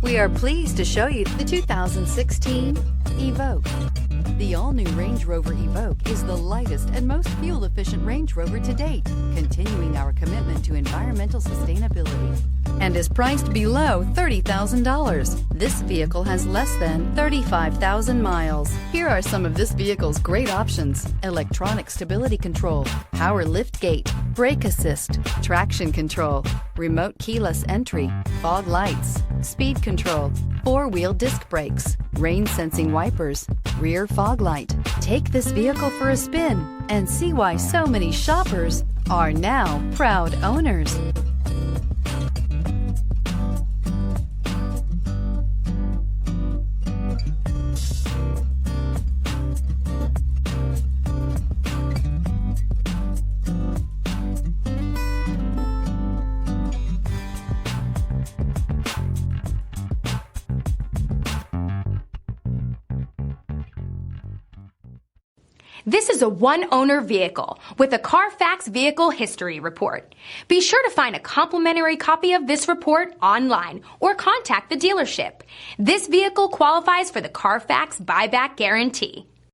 We are pleased to show you the 2016 Evoque. The all-new Range Rover Evoque is the lightest and most fuel-efficient Range Rover to date, continuing our commitment to environmental sustainability, and is priced below $30,000. This vehicle has less than 35,000 miles. Here are some of this vehicle's great options: electronic stability control, power liftgate, brake assist, traction control, remote keyless entry, fog lights, speed control, four-wheel disc brakes, rain-sensing wipers, rear fog light. Take this vehicle for a spin and see why so many shoppers are now proud owners. This is a one-owner vehicle with a Carfax Vehicle History Report. Be sure to find a complimentary copy of this report online or contact the dealership. This vehicle qualifies for the Carfax Buyback Guarantee.